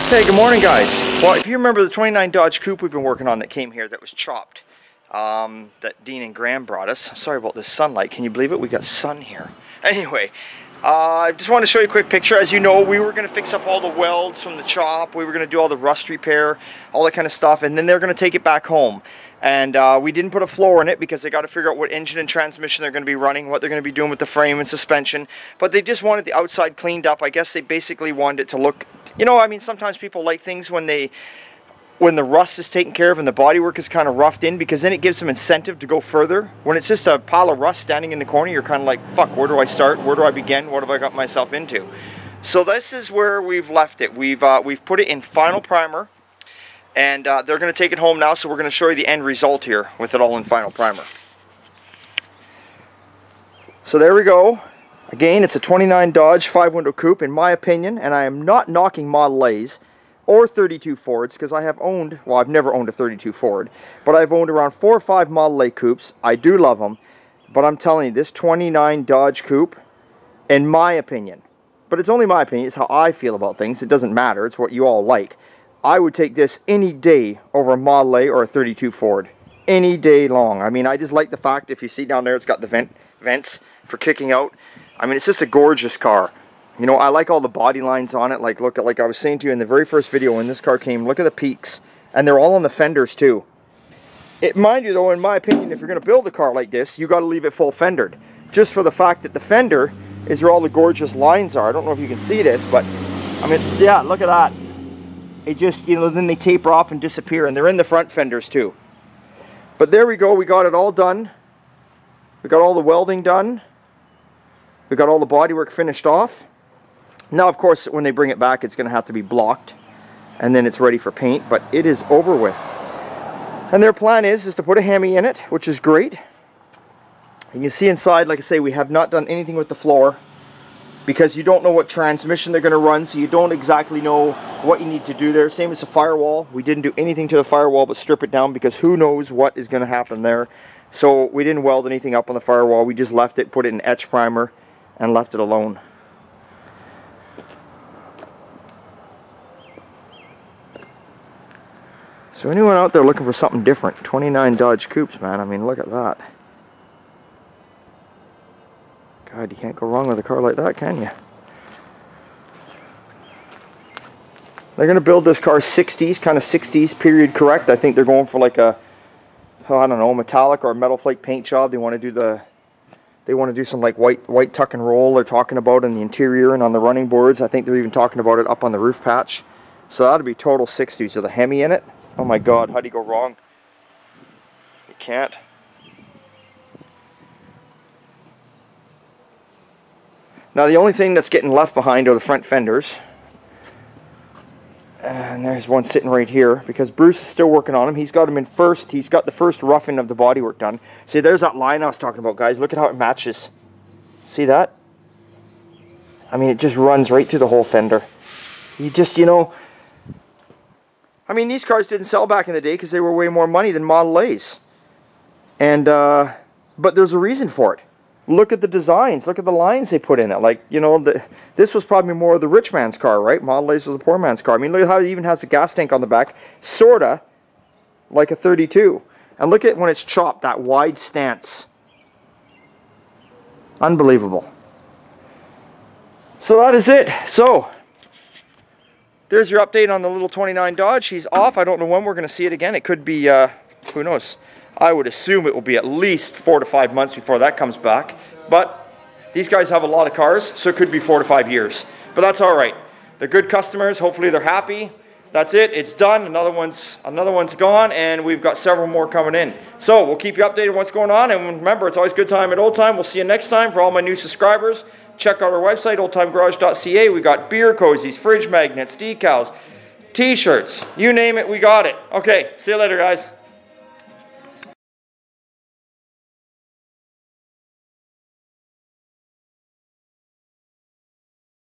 Okay, good morning guys. Well, if you remember the 29 Dodge Coupe we've been working on that came here that was chopped, that Dean and Graham brought us. Sorry about this sunlight, can you believe it? We got sun here. Anyway, I just want to show you a quick picture. As you know, we were going to fix up all the welds from the chop, we were going to do all the rust repair, all that kind of stuff, and then they're going to take it back home. And we didn't put a floor in it because they got to figure out what engine and transmission they're going to be running, what they're going to be doing with the frame and suspension. But they just wanted the outside cleaned up. I guess they basically wanted it to look, you know, I mean, sometimes people like things when the rust is taken care of and the bodywork is kind of roughed in, because then it gives them incentive to go further. When it's just a pile of rust standing in the corner, you're kind of like, fuck, where do I start? Where do I begin? What have I got myself into? So this is where we've left it. We've put it in final primer. And they're going to take it home now, so we're going to show you the end result here with it all in final primer. So there we go. Again, it's a 29 Dodge 5-window coupe, in my opinion, and I am not knocking Model A's or 32 Fords, because I have owned, well, I've never owned a 32 Ford, but I've owned around 4 or 5 Model A coupes. I do love them, but I'm telling you, this 29 Dodge coupe, in my opinion, but it's only my opinion, it's how I feel about things, it doesn't matter, it's what you all like. I would take this any day over a Model A or a 32 Ford. Any day long. I mean, I just like the fact, if you see down there, it's got the vents for kicking out. I mean, it's just a gorgeous car. You know, I like all the body lines on it. Like, look at, like I was saying to you in the very first video when this car came, look at the peaks. And they're all on the fenders too. Mind you though, in my opinion, if you're going to build a car like this, you got to leave it full fendered. Just for the fact that the fender is where all the gorgeous lines are. I don't know if you can see this, but I mean, yeah, look at that. It just, you know, then they taper off and disappear, and they're in the front fenders too. But there we go, we got it all done. We got all the welding done. We got all the bodywork finished off. Now, of course, when they bring it back, it's going to have to be blocked, and then it's ready for paint, but it is over with. And their plan is to put a Hemi in it, which is great. You can see inside, like I say, we have not done anything with the floor, because you don't know what transmission they're going to run, so you don't exactly know what you need to do there. Same as the firewall. We didn't do anything to the firewall but strip it down, because who knows what is going to happen there. So we didn't weld anything up on the firewall. We just left it, put it in etch primer, and left it alone. So anyone out there looking for something different, 29 Dodge Coupes, man, I mean, look at that. God, you can't go wrong with a car like that, can you? They're going to build this car 60s, kind of 60s period correct. I think they're going for like a, oh, I don't know, metallic or a metal flake paint job. They want to do some like white tuck and roll they're talking about in the interior and on the running boards. I think they're even talking about it up on the roof patch. So that'll be total 60s with a Hemi in it. Oh my God, how do you go wrong? You can't. Now the only thing that's getting left behind are the front fenders. And there's one sitting right here, because Bruce is still working on them. He's got them in first. He's got the first roughing of the bodywork done. See, there's that line I was talking about, guys. Look at how it matches. See that? I mean, it just runs right through the whole fender. You just, you know, I mean, these cars didn't sell back in the day because they were way more money than Model A's. And, but there's a reason for it. Look at the designs. Look at the lines they put in it. Like, you know, this was probably more of the rich man's car, right? Model A's was the poor man's car. I mean, look at how it even has the gas tank on the back. Sorta like a 32. And look at when it's chopped, that wide stance. Unbelievable. So that is it. So, there's your update on the little 29 Dodge. She's off. I don't know when we're going to see it again. It could be, who knows? I would assume it will be at least 4 to 5 months before that comes back. But these guys have a lot of cars, so it could be 4 to 5 years. But that's all right. They're good customers. Hopefully they're happy. That's it. It's done. Another one's gone, and we've got several more coming in. So we'll keep you updated on what's going on. And remember, it's always good time at Old Time. We'll see you next time. For all my new subscribers, check out our website, oldtimegarage.ca. We got beer cozies, fridge magnets, decals, t-shirts. You name it, we got it. Okay, see you later, guys.